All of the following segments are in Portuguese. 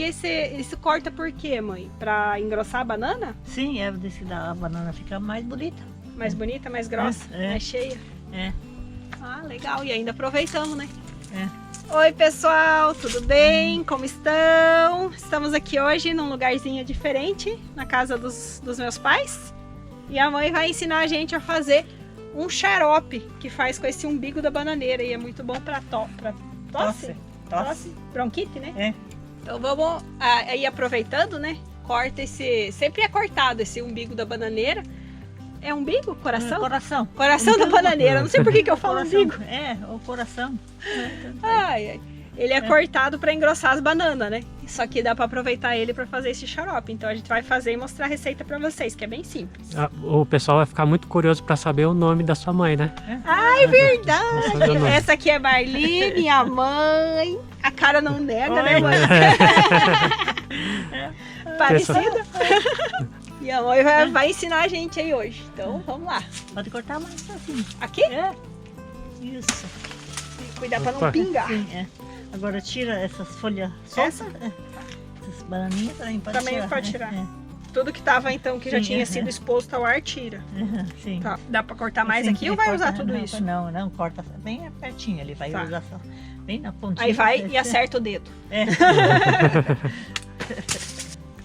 E esse corta por quê, mãe? Pra engrossar a banana? Sim, é desse da banana fica mais bonita. Mais bonita, mais grossa, mais cheia? É. Ah, legal. E ainda aproveitamos, né? É. Oi, pessoal, tudo bem? Como estão? Estamos aqui hoje num lugarzinho diferente, na casa dos meus pais. E a mãe vai ensinar a gente a fazer um xarope que faz com esse umbigo da bananeira. E é muito bom pra tosse? Tosse? Bronquite, né? É. Então vamos aí aproveitando, né? Corta sempre é cortado esse umbigo da bananeira. É umbigo? Coração? Coração. Coração da bananeira. Não sei por que eu falo coração. umbigo. É, o coração. Ai. Ele é cortado para engrossar as bananas, né? Só que dá para aproveitar ele para fazer esse xarope. Então a gente vai fazer e mostrar a receita para vocês, que é bem simples. O pessoal vai ficar muito curioso para saber o nome da sua mãe, né? Ai, verdade! Essa aqui é Marli, minha mãe. A cara não nega, né, mãe? Parecida. E a mãe vai ensinar a gente aí hoje. Então vamos lá. Pode cortar mais assim. Aqui? É. Isso. Cuidar para não pingar. Sim, é. Agora tira essas folhas soltas. Essas bananinhas também pode tirar. Pode tirar. Tudo que tava então, que já tinha sido exposto ao ar, tira. Sim. Tá. Dá pra cortar mais aqui ou vai usar tudo isso? Não, corta bem pertinho, ele vai usar só bem na pontinha. Aí vai e acerta o dedo. É.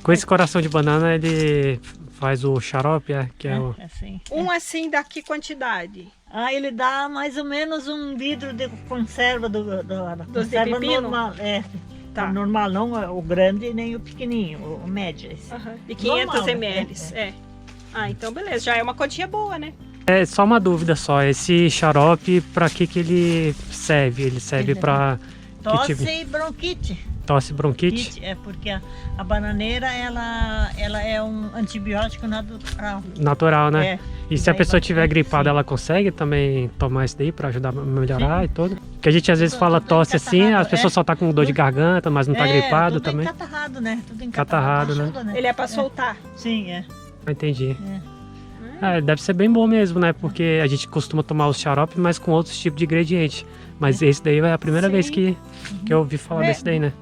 Com esse coração de banana ele faz o xarope, que é o... Assim. Um assim, da que quantidade? Ele dá mais ou menos um vidro de conserva Dos conserva de pepino? normal. Tá. O normal, não o grande nem o pequenininho, o médio. De 500 normal, ml. Ah, então beleza, já é uma quantia boa, né? É só uma dúvida só, esse xarope para que ele serve? Ele serve para tosse e bronquite. Tosse e bronquite? É porque a bananeira ela é um antibiótico natural. Natural, né? E se a pessoa tiver gripada, sim, ela consegue também tomar isso daí para ajudar a melhorar e tudo? Porque a gente às vezes fala tosse assim, as pessoas só tá com dor de garganta, mas não tá gripado tudo também. Encatarrado, né? Tudo Catarrado, ajuda, né? Ele é para soltar. Sim, Entendi. Deve ser bem bom mesmo, né? Porque a gente costuma tomar o xarope, mas com outros tipos de ingrediente. Mas esse daí é a primeira vez que eu ouvi falar desse daí, né?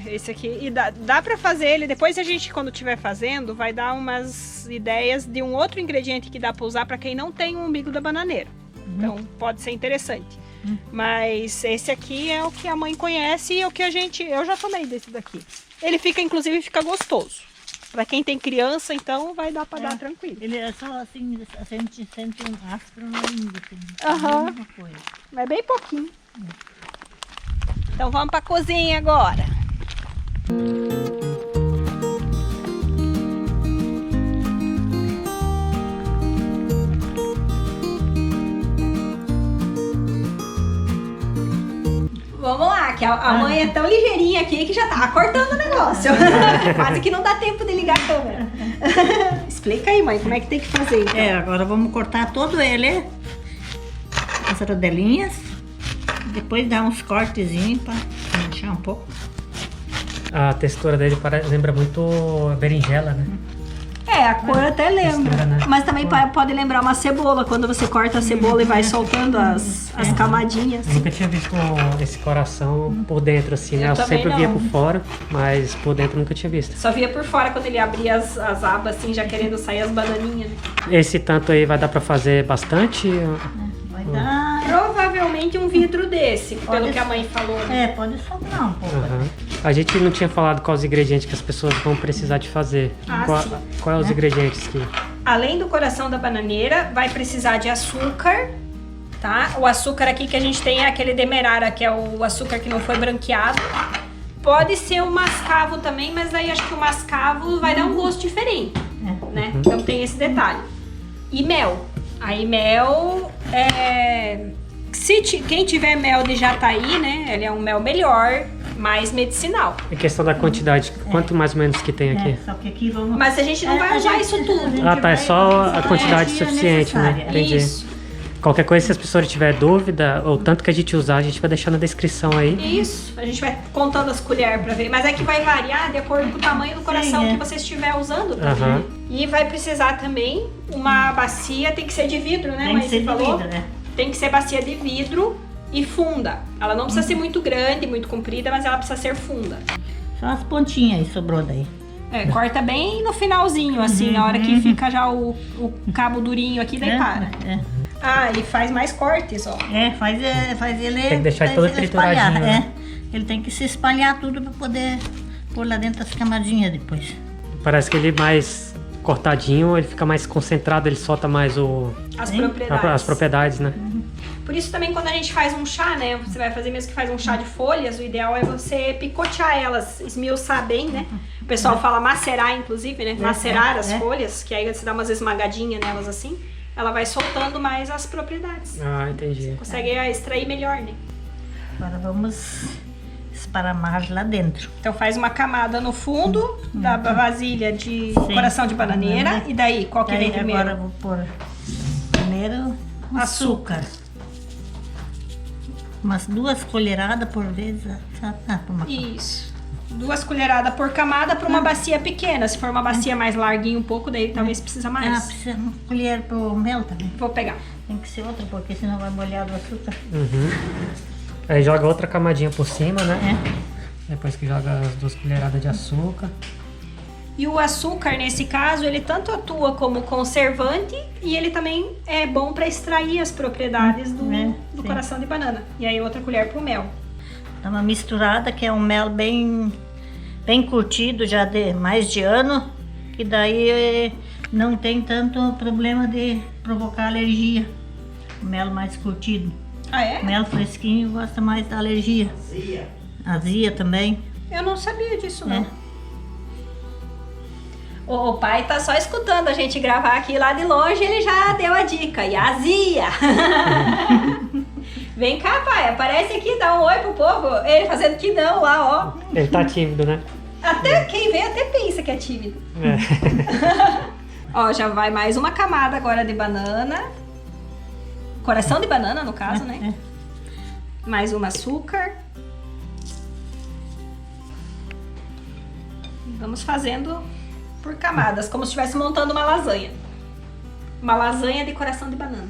Esse aqui. E dá pra fazer ele. Depois a gente, quando estiver fazendo, vai dar umas ideias de um outro ingrediente que dá pra usar pra quem não tem o umbigo da bananeira. Então pode ser interessante. Mas esse aqui é o que a mãe conhece e é o que eu já tomei desse daqui. Ele inclusive fica gostoso. Pra quem tem criança, então vai dar pra dar tranquilo. Ele é só assim, a gente sente um áspero na língua. Mas bem pouquinho. Então vamos pra cozinha agora. Vamos lá, que a mãe é tão ligeirinha aqui que já tá cortando o negócio. Quase que não dá tempo de ligar a câmera. Explica aí, mãe, como é que tem que fazer então. Agora vamos cortar todo ele, as rodelinhas, depois dar uns cortezinhos para deixar um pouco. A textura dele lembra muito a berinjela, né? A cor até lembra, textura, né? Mas também pode lembrar uma cebola, quando você corta a cebola e vai soltando as camadinhas. Eu nunca tinha visto esse coração por dentro assim, né? Eu também sempre via não. por fora, mas por dentro eu nunca tinha visto. Só via por fora quando ele abria as abas assim, já querendo sair as bananinhas. Né? Esse tanto aí vai dar pra fazer bastante? Vai dar... Provavelmente um vidro desse, pelo que a mãe falou. Né? Pode sobrar um pouco. A gente não tinha falado quais os ingredientes que as pessoas vão precisar de fazer. Qual é os ingredientes que... Além do coração da bananeira, vai precisar de açúcar, tá? O açúcar aqui que a gente tem é aquele demerara, que é o açúcar que não foi branqueado. Pode ser o mascavo também, mas aí acho que o mascavo vai dar um gosto diferente, né? Então tem esse detalhe. E mel. Aí mel, quem tiver mel de jataí, né? Ele é um mel melhor, mais medicinal. Em questão da quantidade, quanto mais ou menos que tem aqui? Só que aqui vamos... Mas a gente não vai usar isso tudo. É só a quantidade suficiente, né? Entendi. Isso. Qualquer coisa, se as pessoas tiverem dúvida, ou tanto que a gente usar, a gente vai deixar na descrição aí. Isso, a gente vai contando as colheres pra ver. Mas é que vai variar de acordo com o tamanho do coração que você estiver usando também. E vai precisar também uma bacia, tem que ser de vidro, né? Tem que ser de vidro, né? Tem que ser bacia de vidro e funda. Ela não precisa ser muito grande, muito comprida, mas ela precisa ser funda. Só as pontinhas aí sobrou daí. Corta bem no finalzinho, assim, na hora que fica já o cabo durinho aqui, daí para. Ah, e faz mais cortes, ó. Faz ele... Tem que deixar todo trituradinho, né? Ele tem que se espalhar tudo pra poder pôr lá dentro das camadinhas depois. Parece que ele mais cortadinho, ele fica mais concentrado, ele solta mais as propriedades, né? Por isso também quando a gente faz um chá, né? Você vai fazer mesmo que faz um chá de folhas, o ideal é você picotear elas, esmiuçar bem, né? O pessoal fala macerar, inclusive, né? Macerar as folhas, que aí você dá umas esmagadinhas nelas assim, ela vai soltando mais as propriedades. Ah, entendi. Você consegue extrair melhor, né? Agora vamos esparramar lá dentro. Então faz uma camada no fundo da vasilha de coração de bananeira. E daí, qual que vem primeiro? Agora eu vou pôr primeiro açúcar. Umas 2 colheradas por vez. Isso. 2 colheradas por camada para uma bacia pequena. Se for uma bacia mais larguinha um pouco, daí talvez precisa mais. Precisa uma colher pro mel também. Vou pegar. Tem que ser outra, porque senão vai molhar do açúcar. Aí joga outra camadinha por cima, né? Depois que joga as 2 colheradas de açúcar. E o açúcar, nesse caso, ele tanto atua como conservante e ele também é bom para extrair as propriedades do coração de banana. E aí outra colher pro mel. Dá uma misturada, que é um mel bem curtido, já de mais de ano. Que daí não tem tanto problema de provocar alergia. O mel mais curtido. Ah, é? Mel fresquinho gosta mais da alergia. Azia também. Eu não sabia disso, não. O pai tá só escutando a gente gravar aqui lá de longe, ele já deu a dica. E azia! Vem cá, pai, aparece aqui, dá um oi pro povo. Ele fazendo que não lá, ó. Ele tá tímido, né? Até quem vê até pensa que é tímido. Ó, já vai mais uma camada agora de banana. Coração de banana, no caso, né? Mais um açúcar. Vamos fazendo por camadas, como se estivesse montando uma lasanha. Uma lasanha de coração de banana.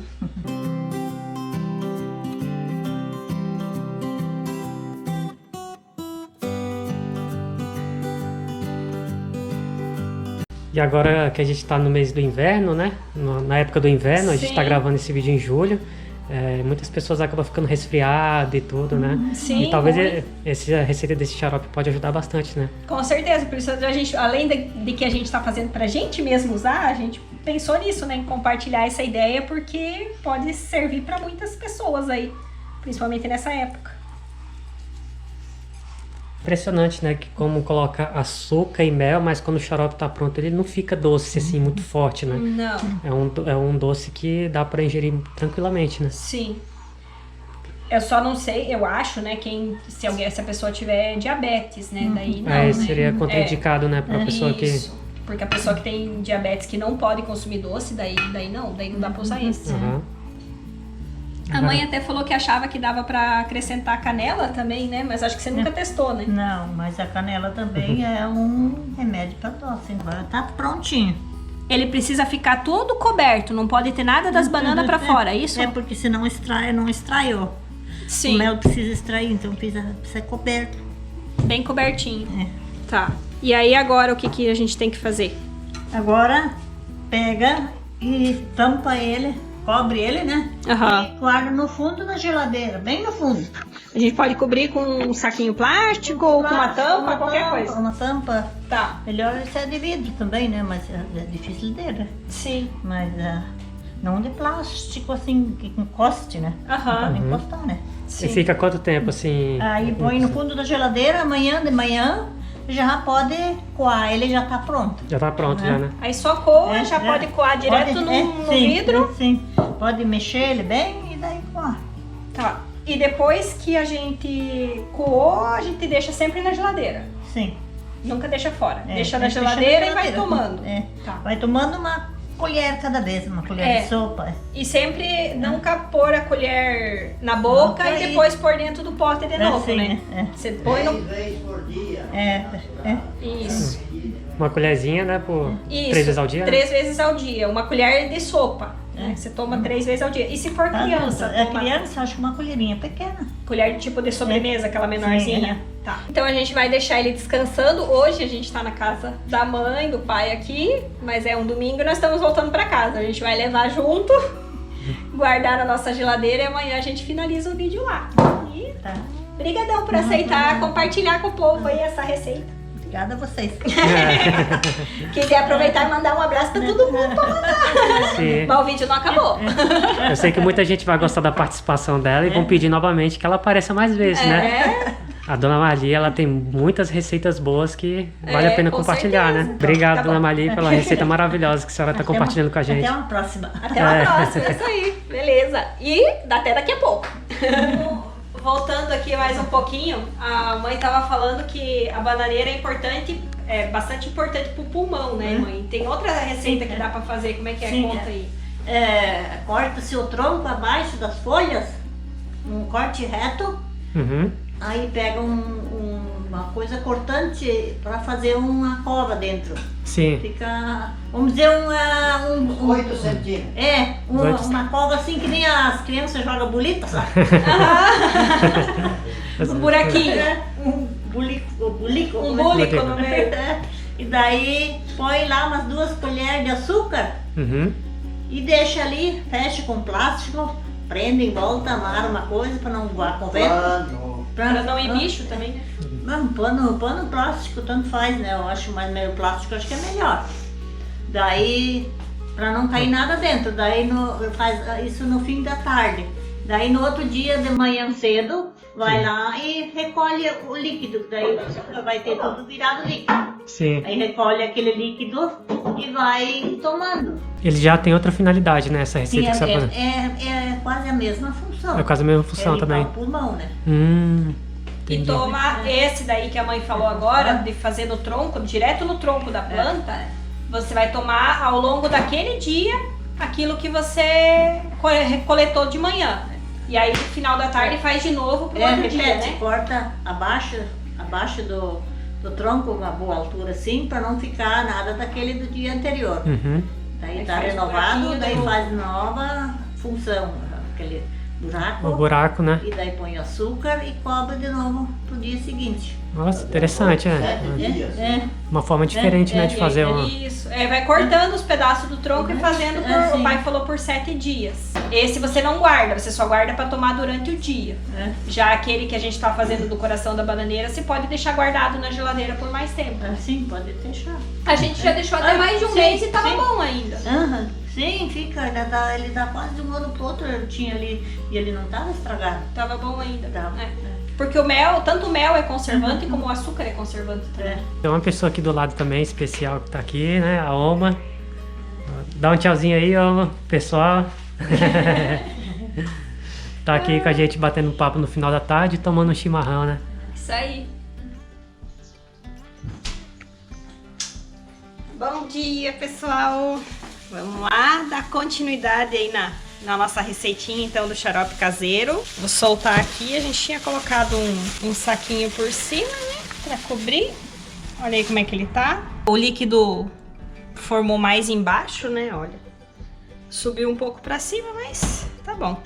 E agora que a gente tá no mês do inverno, né? Na época do inverno, a gente tá gravando esse vídeo em julho. Muitas pessoas acabam ficando resfriadas e tudo, né? Sim, e talvez a receita desse xarope pode ajudar bastante, né? Com certeza, por isso a gente, além de que a gente está fazendo pra gente mesmo usar, a gente pensou nisso, né? Em compartilhar essa ideia, porque pode servir para muitas pessoas aí, principalmente nessa época. Impressionante, né? Que como coloca açúcar e mel, mas quando o xarope tá pronto, ele não fica doce assim, muito forte, né? Não. É um doce que dá pra ingerir tranquilamente, né? Sim. Eu só não sei, eu acho, né, se a pessoa tiver diabetes, né? Daí não, Aí seria contraindicado, né, pra pessoa que... Isso, porque a pessoa que tem diabetes que não pode consumir doce, daí não dá pra usar esse. A mãe até falou que achava que dava pra acrescentar canela também, né? Mas acho que você nunca testou, né? Não, mas a canela também é um remédio pra tosse. Agora tá prontinho. Ele precisa ficar todo coberto, não pode ter nada das bananas pra fora, é isso? É porque senão não extraiu. Sim. O mel precisa extrair, então precisa ser coberto. Bem cobertinho. Tá. E aí agora o que a gente tem que fazer? Agora pega e tampa ele. Cobre ele, né? E guarda no fundo da geladeira, bem no fundo. A gente pode cobrir com um saquinho plástico ou com uma tampa, qualquer coisa. Uma tampa. Tá. Melhor se é de vidro também, né? Mas é difícil de, né? Sim. Mas não de plástico, assim, que encoste, né? Não pode encostar, né? Sim. E fica quanto tempo, assim? Aí põe no fundo da geladeira, de manhã, já pode coar, ele já tá pronto. Já tá pronto, já, né? Aí só coa, já pode coar direto no vidro. Sim, pode mexer ele bem e daí coar. Tá. E depois que a gente coou, a gente deixa sempre na geladeira. Sim. Nunca deixa fora. Deixa na geladeira e vai tomando. Tá. Vai tomando uma colher cada vez, uma colher de sopa. E sempre nunca pôr a colher na boca e depois pôr dentro do pote de novo, né? Você põe no... 3 vezes por dia. Isso. Uma colherzinha, né? Por 3 vezes ao dia? 3 vezes ao dia. Uma colher de sopa. né? Você toma 3 vezes ao dia. E se for criança? Toma... criança, acho que uma colherinha pequena. Colher tipo de sobremesa, aquela menorzinha. Sim, Tá. Então a gente vai deixar ele descansando. Hoje a gente tá na casa da mãe, do pai aqui, mas é um domingo e nós estamos voltando pra casa. A gente vai levar junto, guardar na nossa geladeira e amanhã a gente finaliza o vídeo lá. E Tá. brigadão por aceitar, compartilhar com o povo aí essa receita. Obrigada a vocês. Quiser aproveitar e mandar um abraço pra todo mundo, pode mandar. Sim. Mas o vídeo não acabou. Eu sei que muita gente vai gostar da participação dela e vão pedir novamente que ela apareça mais vezes, né? A Dona Marli, ela tem muitas receitas boas que vale a pena com compartilhar, certeza. né? Obrigado, Tá bom. Dona Marli, pela receita maravilhosa que a senhora está compartilhando com a gente. Até uma próxima. Até a próxima, é isso aí. Beleza. E até daqui a pouco. Voltando aqui mais um pouquinho, a mãe tava falando que a bananeira é importante, é bastante importante pro pulmão, né, mãe? Tem outra receita que dá pra fazer, como é que é? Sim, Conta aí. Corta-se o tronco abaixo das folhas, um corte reto, Uhum. aí pega uma coisa cortante para fazer uma cova dentro. Sim. Fica, vamos dizer, 8 centímetros. uma cova assim que nem as crianças jogam bolita, sabe? Um buraquinho. Um bulico. Um búlico no meio. E daí põe lá umas 2 colheres de açúcar Uhum. e deixa ali, fecha com plástico, prende em volta, amarra uma coisa para não voar com vento. Plano. Pra não ir bicho também, né? Não, pano plástico, tanto faz, né? Eu acho mais meio plástico, acho que é melhor. Daí, pra não cair nada dentro, daí faz isso no fim da tarde. Daí no outro dia de manhã cedo, vai lá e recolhe o líquido, daí vai ter tudo virado líquido. Sim. Aí recolhe aquele líquido e vai tomando. Ele já tem outra finalidade, né? Essa receita que você está fazendo. É quase a mesma função. É quase a mesma função limpar também. o pulmão, né? E Entendi. toma esse daí que a mãe falou agora, de fazer no tronco, direto no tronco da planta, você vai tomar ao longo daquele dia aquilo que você coletou de manhã. E aí no final da tarde faz de novo pro outro dia, repete, né? corta abaixo do tronco, uma boa altura assim, para não ficar nada daquele do dia anterior. Uhum. Daí Aí tá faz renovado, buraquinho, daí daí- faz nova função, aquele buraco. O buraco, né? E daí põe açúcar e cobre de novo pro dia seguinte. Nossa, interessante, né? 7 dias. Uma forma diferente, né? De fazer uma... Isso, vai cortando os pedaços do tronco e fazendo sim. o pai falou por 7 dias. Esse você não guarda, você só guarda pra tomar durante o dia. Já aquele que a gente tá fazendo do coração da bananeira, você pode deixar guardado na geladeira por mais tempo. Assim, pode deixar. A gente já deixou até mais de um sim, mês e tava sim. bom ainda. Aham. Sim, fica, ele dá quase de um ano pro outro, eu tinha ali, e ele não tava estragado. Tava bom ainda. Tava. É. Porque o mel, tanto o mel é conservante como o açúcar é conservante também. Tem uma pessoa aqui do lado também, especial, que tá aqui, né? A Oma. Dá um tchauzinho aí, Oma, pessoal. Tá aqui com a gente batendo papo no final da tarde, tomando um chimarrão, né? Isso aí. Bom dia, pessoal. Vamos lá dar continuidade aí na nossa receitinha, então, do xarope caseiro. Vou soltar aqui. A gente tinha colocado um saquinho por cima, né? Pra cobrir. Olha aí como é que ele tá. O líquido formou mais embaixo, né? Olha. Subiu um pouco pra cima, mas tá bom.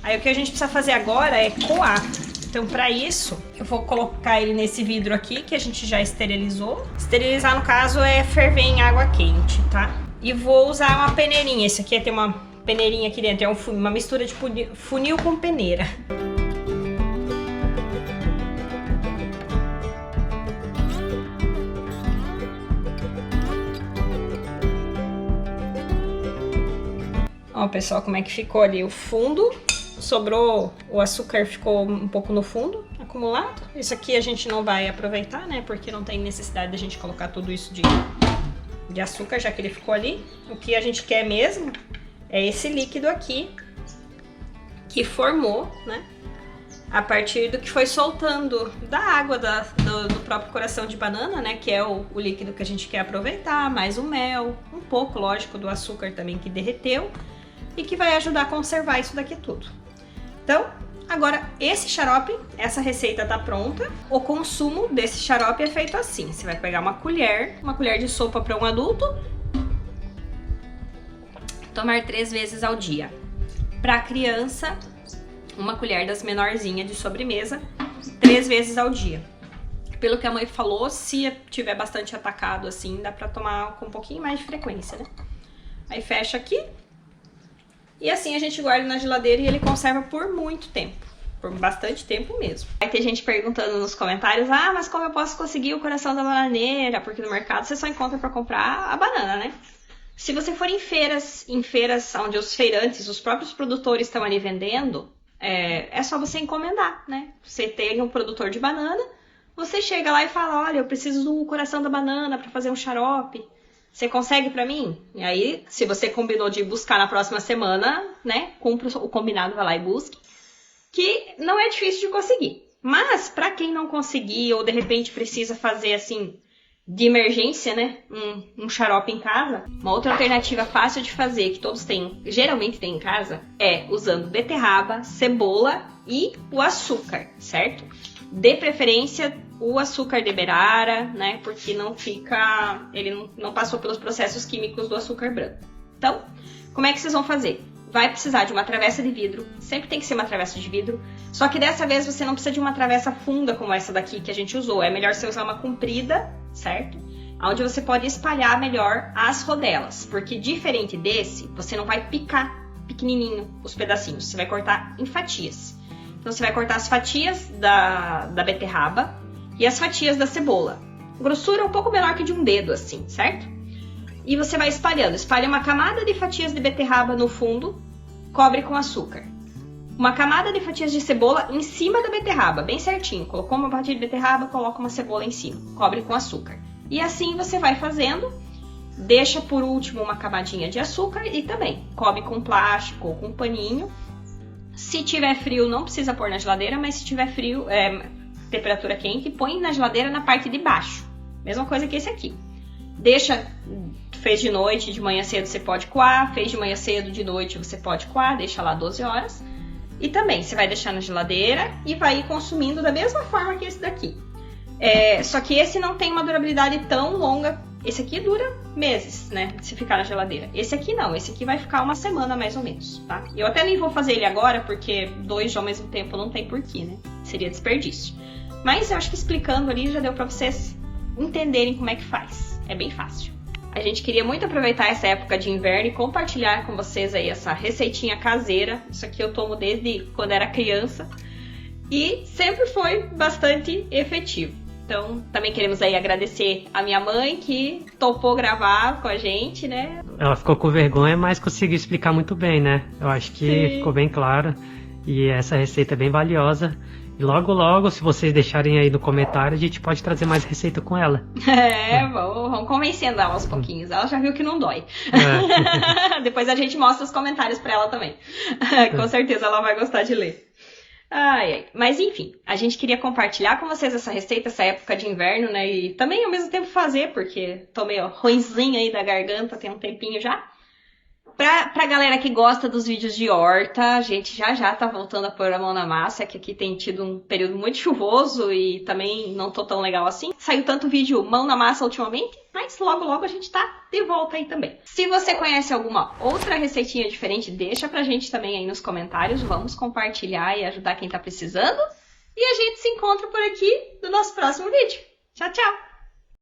Aí o que a gente precisa fazer agora é coar. Então, para isso, eu vou colocar ele nesse vidro aqui, que a gente já esterilizou. Esterilizar, no caso, é ferver em água quente, tá? E vou usar uma peneirinha. Esse aqui tem uma peneirinha aqui dentro. É uma mistura de funil com peneira. Ó, pessoal, como é que ficou ali o fundo. Sobrou, o açúcar ficou um pouco no fundo, acumulado. Isso aqui a gente não vai aproveitar, né? Porque não tem necessidade da gente colocar tudo isso de açúcar, já que ele ficou ali. O que a gente quer mesmo é esse líquido aqui, que formou, né? A partir do que foi soltando da água do próprio coração de banana, né? Que é o líquido que a gente quer aproveitar, mais o mel, um pouco, lógico, do açúcar também que derreteu. E que vai ajudar a conservar isso daqui tudo. Então, agora esse xarope, essa receita tá pronta. O consumo desse xarope é feito assim. Você vai pegar uma colher de sopa para um adulto. tomar 3 vezes ao dia. Para criança, uma colher das menorzinha de sobremesa, 3 vezes ao dia. Pelo que a mãe falou, se tiver bastante atacado assim, dá pra tomar com um pouquinho mais de frequência, né? Aí fecha aqui. E assim a gente guarda na geladeira e ele conserva por muito tempo. Por bastante tempo mesmo. Vai ter gente perguntando nos comentários, ah, mas como eu posso conseguir o coração da bananeira? Porque no mercado você só encontra pra comprar a banana, né? Se você for em feiras onde os feirantes, os próprios produtores estão ali vendendo, é só você encomendar, né? Você tem um produtor de banana, você chega lá e fala, olha, eu preciso do coração da banana para fazer um xarope. Você consegue para mim? E aí, se você combinou de buscar na próxima semana, né? Cumpra o combinado, vai lá e busque. Que não é difícil de conseguir. Mas, para quem não conseguir ou de repente precisa fazer assim, de emergência, né? Um xarope em casa, uma outra alternativa fácil de fazer, que todos têm, geralmente tem em casa, é usando beterraba, cebola e o açúcar, certo? De preferência, o açúcar demerara, né? Porque não fica, ele não passou pelos processos químicos do açúcar branco. Então, como é que vocês vão fazer? Vai precisar de uma travessa de vidro, sempre tem que ser uma travessa de vidro, só que dessa vez você não precisa de uma travessa funda como essa daqui que a gente usou, é melhor você usar uma comprida, certo? Onde você pode espalhar melhor as rodelas, porque diferente desse, você não vai picar pequenininho os pedacinhos, você vai cortar em fatias. Então você vai cortar as fatias da beterraba e as fatias da cebola. Grossura um pouco menor que de um dedo, assim, certo? E você vai espalhando. Espalha uma camada de fatias de beterraba no fundo, cobre com açúcar. Uma camada de fatias de cebola em cima da beterraba, bem certinho. Colocou uma fatia de beterraba, coloca uma cebola em cima, cobre com açúcar. E assim você vai fazendo. Deixa por último uma camadinha de açúcar e também cobre com plástico ou com paninho. Se tiver frio, não precisa pôr na geladeira, mas se tiver frio, temperatura quente, põe na geladeira na parte de baixo. Mesma coisa que esse aqui. Deixa, fez de noite, de manhã cedo você pode coar, fez de manhã cedo, de noite você pode coar, deixa lá 12 horas. E também, você vai deixar na geladeira e vai ir consumindo da mesma forma que esse daqui. Só que esse não tem uma durabilidade tão longa. Esse aqui dura meses, né, se ficar na geladeira. Esse aqui não, esse aqui vai ficar uma semana mais ou menos, tá? Eu até nem vou fazer ele agora, porque 2 ao mesmo tempo não tem porquê, né? Seria desperdício. Mas eu acho que explicando ali já deu pra vocês entenderem como é que faz. É bem fácil. A gente queria muito aproveitar essa época de inverno e compartilhar com vocês aí essa receitinha caseira. Isso aqui eu tomo desde quando era criança e sempre foi bastante efetivo. Então, também queremos aí agradecer a minha mãe que topou gravar com a gente, né? Ela ficou com vergonha, mas conseguiu explicar muito bem, né? Eu acho que ficou bem claro e essa receita é bem valiosa. E logo, logo, se vocês deixarem aí no comentário, a gente pode trazer mais receita com ela. Vamos convencendo ela aos pouquinhos. Ela já viu que não dói. Depois a gente mostra os comentários pra ela também. Com certeza ela vai gostar de ler. Mas enfim, a gente queria compartilhar com vocês essa receita, essa época de inverno, né? E também ao mesmo tempo fazer, porque tô meio ruinzinha aí da garganta, tem um tempinho já. Pra galera que gosta dos vídeos de horta, a gente já tá voltando a pôr a mão na massa, que aqui tem tido um período muito chuvoso e também não tô tão legal assim. Saiu tanto vídeo mão na massa ultimamente, mas logo logo a gente tá de volta aí também. Se você conhece alguma outra receitinha diferente, deixa pra gente também aí nos comentários, vamos compartilhar e ajudar quem tá precisando. E a gente se encontra por aqui no nosso próximo vídeo. Tchau, tchau!